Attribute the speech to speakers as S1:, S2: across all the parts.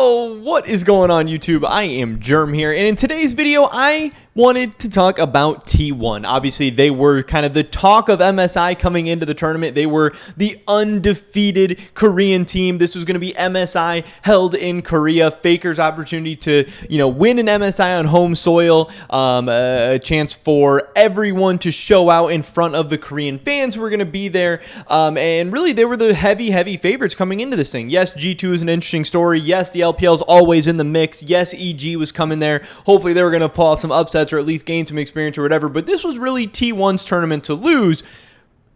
S1: Yo, what is going on YouTube? I am Germ here, and in today's video, I wanted to talk about T1. Obviously, they were kind of the talk of MSI coming into the tournament. They were the undefeated Korean team. This was going to be MSI held in Korea. Faker's opportunity to, win an MSI on home soil. A chance for everyone to show out in front of the Korean fans who were going to be there. And really, they were the heavy favorites coming into this thing. Yes, G2 is an interesting story. Yes, the LPL is always in the mix. Yes, EG was coming there. Hopefully, they were going to pull off some upsets or at least gain some experience or whatever, but this was really T1's tournament to lose.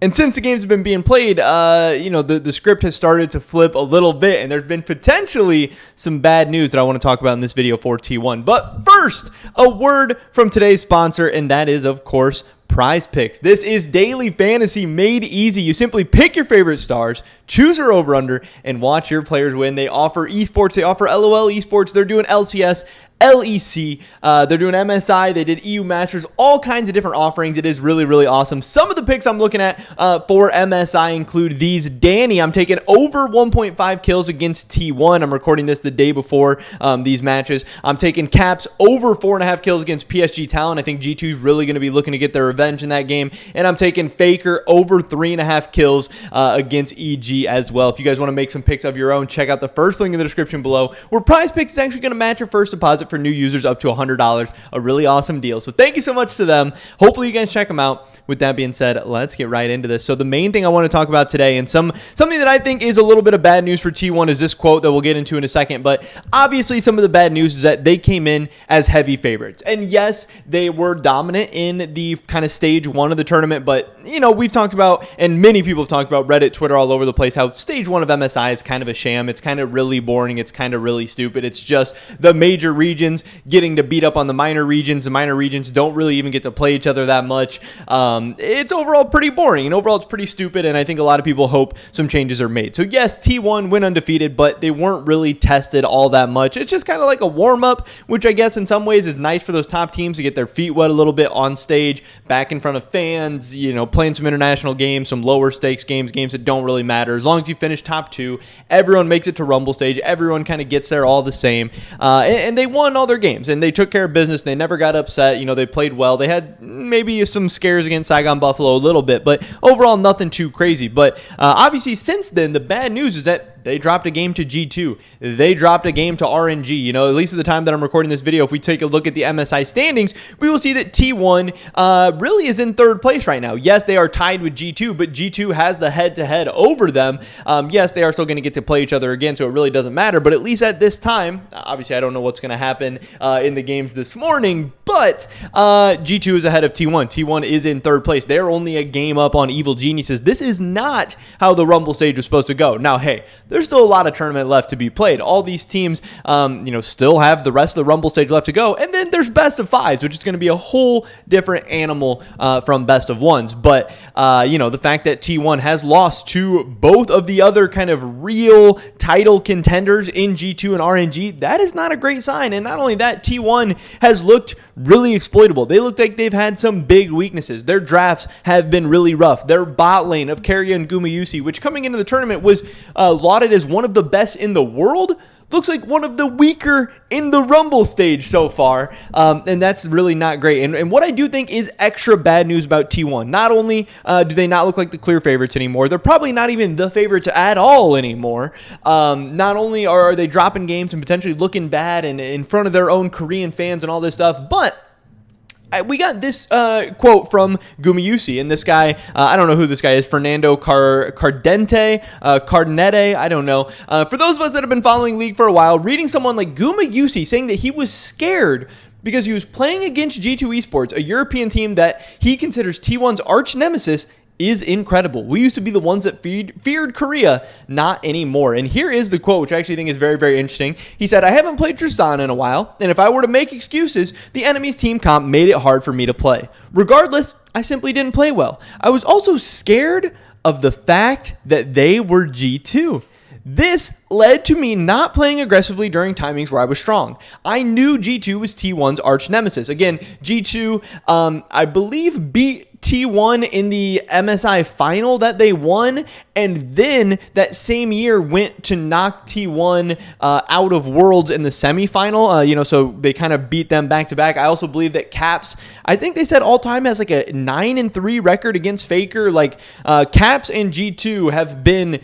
S1: And since the games have been being played, the script has started to flip a little bit, and there's been potentially some bad news that I want to talk about in this video for T1. But first, a word from today's sponsor, and that is, of course, Prize Picks. This is daily fantasy made easy. You simply pick your favorite stars, choose your over-under, and watch your players win. They offer esports. They offer LOL esports. They're doing LCS, LEC, they're doing MSI, they did EU Masters, all kinds of different offerings. It is really awesome. Some of the picks I'm looking at for MSI include these. Danny, I'm taking over 1.5 kills against T1. I'm recording this the day before these matches. I'm taking Caps over 4.5 kills against PSG Talon. I think G2 is really going to be looking to get their revenge in that game. And I'm taking Faker over 3.5 kills against EG as well. If you guys want to make some picks of your own, check out the first link in the description below, where Prize Picks is actually going to match your first deposit for new users up to $100. A really awesome deal. So thank you so much to them. Hopefully you guys check them out. With that being said, let's get right into this. So the main thing I want to talk about today, and something that I think is a little bit of bad news for T1, is this quote that we'll get into in a second. But obviously some of the bad news is that they came in as heavy favorites. And yes, they were dominant in the kind of stage one of the tournament. But, we've talked about, and many people have talked about, Reddit, Twitter, all over the place, how stage one of MSI is kind of a sham. It's kind of really boring. It's kind of really stupid. It's just the major regions getting to beat up on the minor regions. The minor regions don't really even get to play each other that much. It's overall pretty boring, and overall it's pretty stupid, and I think a lot of people hope some changes are made. So yes, T1 went undefeated, but they weren't really tested all that much. It's just kind of like a warm-up, which I guess in some ways is nice for those top teams to get their feet wet a little bit on stage, back in front of fans, playing some international games, some lower stakes games that don't really matter. As long as you finish top 2, everyone makes it to Rumble stage. Everyone kind of gets there all the same, and they won all their games, and they took care of business. They never got upset. They played well. They had maybe some scares against Saigon Buffalo a little bit, but overall nothing too crazy. But obviously since then, the bad news is that they dropped a game to G2. They dropped a game to RNG. At least at the time that I'm recording this video, if we take a look at the MSI standings, we will see that T1 really is in third place right now. Yes, they are tied with G2, but G2 has the head-to-head over them. Yes, they are still going to get to play each other again, so it really doesn't matter. But at least at this time, obviously I don't know what's going to happen in the games this morning, but G2 is ahead of T1. T1 is in third place. They're only a game up on Evil Geniuses. This is not how the Rumble stage was supposed to go. Now, hey, there's still a lot of tournament left to be played. All these teams, still have the rest of the Rumble stage left to go. And then there's best of 5s, which is going to be a whole different animal from best of 1s. But, the fact that T1 has lost to both of the other kind of real title contenders in G2 and RNG, that is not a great sign. And not only that, T1 has looked really exploitable. They look like they've had some big weaknesses. Their drafts have been really rough. Their bot lane of Keria and Gumayusi, which coming into the tournament was lauded as one of the best in the world, looks like one of the weaker in the Rumble stage so far, and that's really not great. And what I do think is extra bad news about T1, not only do they not look like the clear favorites anymore, they're probably not even the favorites at all anymore. Not only are they dropping games and potentially looking bad and in front of their own Korean fans and all this stuff, but we got this quote from Gumayusi, and this guy, I don't know who this guy is, Fernando Cardente, I don't know. For those of us that have been following League for a while, reading someone like Gumayusi saying that he was scared because he was playing against G2 Esports, a European team that he considers T1's arch nemesis, is incredible. We used to be the ones that feared Korea, not anymore. And here is the quote, which I actually think is very interesting. He said, "I haven't played Tristana in a while, and if I were to make excuses, the enemy's team comp made it hard for me to play. Regardless, I simply didn't play well. I was also scared of the fact that they were G2. This led to me not playing aggressively during timings where I was strong. I knew G2 was T1's arch nemesis." Again, G2, I believe, beat beat T1 in the MSI final that they won, and then that same year went to knock T1 out of Worlds in the semifinal. So they kind of beat them back to back. I also believe that Caps, I think they said all time has like a 9-3 record against Faker. Like Caps and G2 have been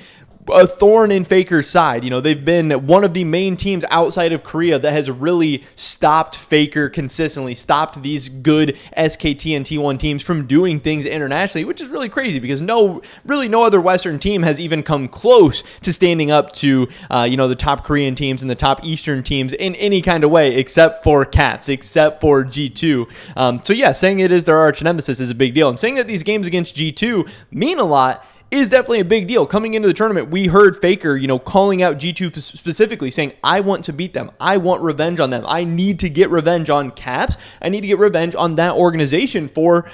S1: a thorn in Faker's side. They've been one of the main teams outside of Korea that has really stopped Faker consistently, stopped these good SKT and T1 teams from doing things internationally, which is really crazy because no other Western team has even come close to standing up to, the top Korean teams and the top Eastern teams in any kind of way, except for Caps, except for G2. Saying it is their arch nemesis is a big deal. And saying that these games against G2 mean a lot is definitely a big deal. Coming into the tournament, we heard Faker, calling out G2 specifically, saying, I want to beat them. I want revenge on them. I need to get revenge on Caps. I need to get revenge on that organization for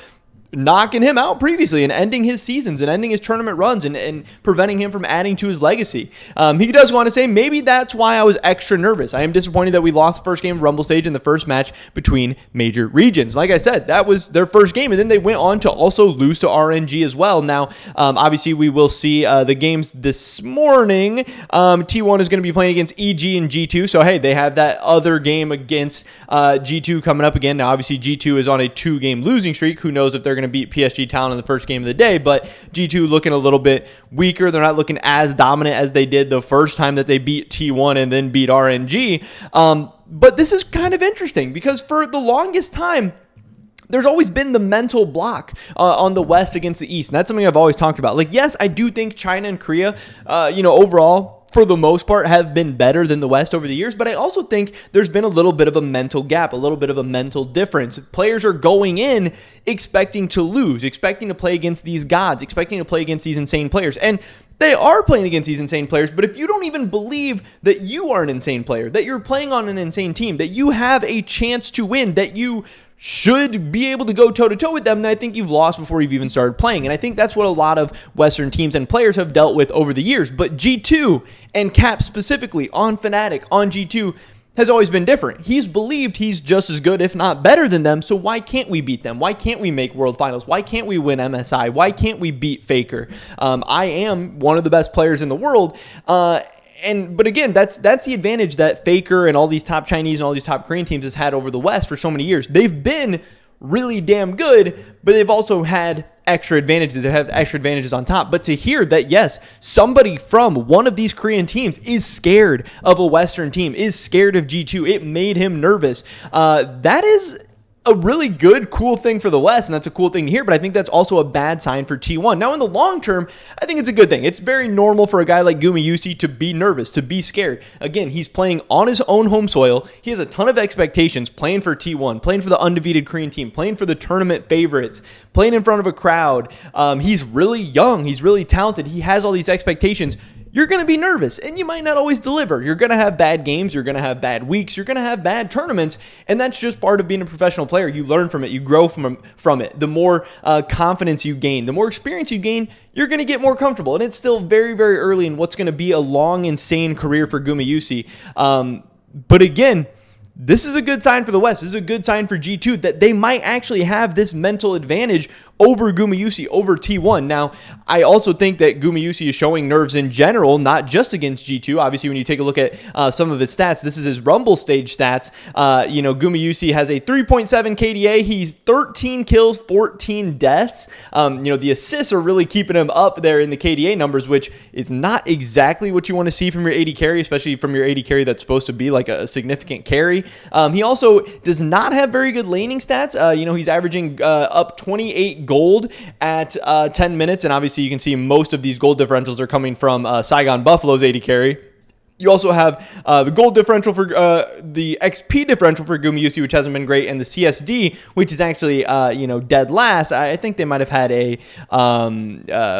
S1: knocking him out previously and ending his seasons and ending his tournament runs and preventing him from adding to his legacy. He does want to say, maybe that's why I was extra nervous. I am disappointed that we lost the first game of Rumble Stage in the first match between major regions. Like I said, that was their first game, and then they went on to also lose to RNG as well. Now, obviously, we will see the games this morning. T1 is going to be playing against EG and G2, so hey, they have that other game against G2 coming up again. Now, obviously, G2 is on a 2-game losing streak. Who knows if they're going to beat PSG Town in the first game of the day, but G2 looking a little bit weaker. They're not looking as dominant as they did the first time that they beat T1 and then beat RNG. But this is kind of interesting because for the longest time, there's always been the mental block on the West against the East. And that's something I've always talked about. Like, yes, I do think China and Korea, overall, for the most part, have been better than the West over the years, but I also think there's been a little bit of a mental gap, a little bit of a mental difference. Players are going in expecting to lose, expecting to play against these gods, expecting to play against these insane players. And they are playing against these insane players, but if you don't even believe that you are an insane player, that you're playing on an insane team, that you have a chance to win, that you should be able to go toe-to-toe with them, then I think you've lost before you've even started playing. And I think that's what a lot of Western teams and players have dealt with over the years. But G2 and Cap specifically on Fnatic, on G2, has always been different. He's believed he's just as good, if not better than them, so why can't we beat them? Why can't we make World Finals? Why can't we win MSI? Why can't we beat Faker? I am one of the best players in the world, but again, that's the advantage that Faker and all these top Chinese and all these top Korean teams has had over the West for so many years. They've been really damn good, but they've also had extra advantages. They have extra advantages on top. But to hear that, yes, somebody from one of these Korean teams is scared of a Western team, is scared of G2, it made him nervous. That is a really good, cool thing for the West, and that's a cool thing to hear, but I think that's also a bad sign for T1. Now, in the long term, I think it's a good thing. It's very normal for a guy like Gumayusi to be nervous, to be scared. Again, he's playing on his own home soil. He has a ton of expectations, playing for T1, playing for the undefeated Korean team, playing for the tournament favorites, playing in front of a crowd. He's really young. He's really talented. He has all these expectations. You're going to be nervous, and you might not always deliver. You're going to have bad games. You're going to have bad weeks. You're going to have bad tournaments, and that's just part of being a professional player. You learn from it. You grow from it. The more confidence you gain, the more experience you gain, you're going to get more comfortable, and it's still very, very early in what's going to be a long, insane career for Gumayusi. But again, this is a good sign for the West. This is a good sign for G2 that they might actually have this mental advantage over Gumayusi, over T1. Now, I also think that Gumayusi is showing nerves in general, not just against G2. Obviously, when you take a look at some of his stats, this is his Rumble Stage stats. Gumayusi has a 3.7 KDA. He's 13 kills, 14 deaths. The assists are really keeping him up there in the KDA numbers, which is not exactly what you want to see from your AD carry, especially from your AD carry that's supposed to be like a significant carry. He also does not have very good laning stats. He's averaging up 28 gold at 10 minutes, and obviously you can see most of these gold differentials are coming from Saigon Buffalo's AD carry. You also have the gold differential for the XP differential for Gumayusi, which hasn't been great, and the CSD, which is actually dead last. I think they might have had a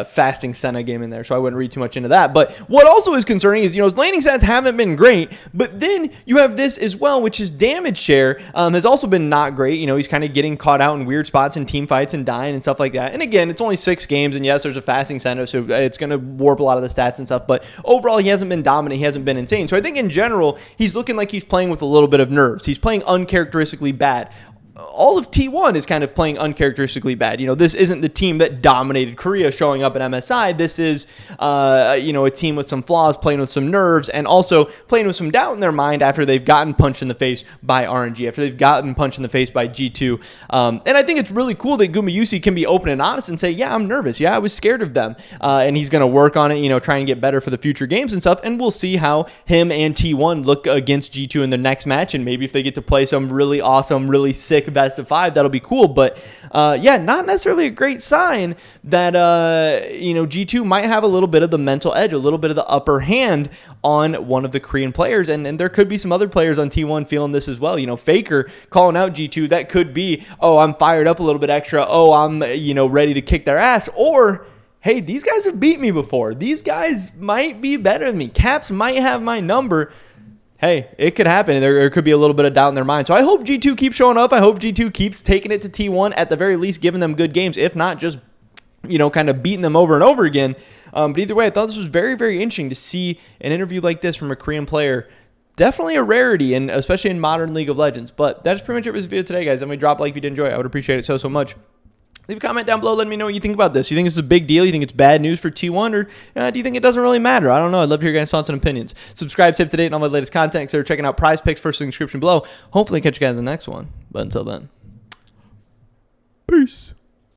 S1: fasting Senna game in there, so I wouldn't read too much into that. But what also is concerning is his laning stats haven't been great, but then you have this as well, which is damage share has also been not great. He's kind of getting caught out in weird spots in team fights and dying and stuff like that. And again, it's only 6 games, and yes, there's a fasting Senna, so it's going to warp a lot of the stats and stuff. But overall, he hasn't been dominant. He hasn't been insane. So I think in general, he's looking like he's playing with a little bit of nerves. He's playing uncharacteristically bad. all of T1 is kind of playing uncharacteristically bad. This isn't the team that dominated Korea showing up at MSI. This is, a team with some flaws, playing with some nerves, and also playing with some doubt in their mind after they've gotten punched in the face by RNG, after they've gotten punched in the face by G2. And I think it's really cool that Gumayusi can be open and honest and say, yeah, I'm nervous. Yeah, I was scared of them. And he's going to work on it, try and get better for the future games and stuff. And we'll see how him and T1 look against G2 in the next match. And maybe if they get to play some really awesome, really sick best of 5, that'll be cool. But not necessarily a great sign that G2 might have a little bit of the mental edge, a little bit of the upper hand on one of the Korean players. And there could be some other players on T1 feeling this as well. Faker calling out G2, that could be, oh, I'm fired up a little bit extra, oh, I'm ready to kick their ass, or hey, these guys have beat me before, these guys might be better than me, Caps might have my number. Hey, it could happen. There could be a little bit of doubt in their mind. So I hope G2 keeps showing up. I hope G2 keeps taking it to T1, at the very least giving them good games, if not just, kind of beating them over and over again. But either way, I thought this was very, very interesting to see an interview like this from a Korean player. Definitely a rarity, and especially in modern League of Legends. But that's pretty much it for this video today, guys. Let me drop a like if you did enjoy it. I would appreciate it so much. Leave a comment down below. Let me know what you think about this. You think this is a big deal? You think it's bad news for T1? Or do you think it doesn't really matter? I don't know. I'd love to hear your guys' thoughts and opinions. Subscribe, stay up to date on all my latest content. Consider checking out Prize Picks, first in the description below. Hopefully catch you guys in the next one. But until then, peace.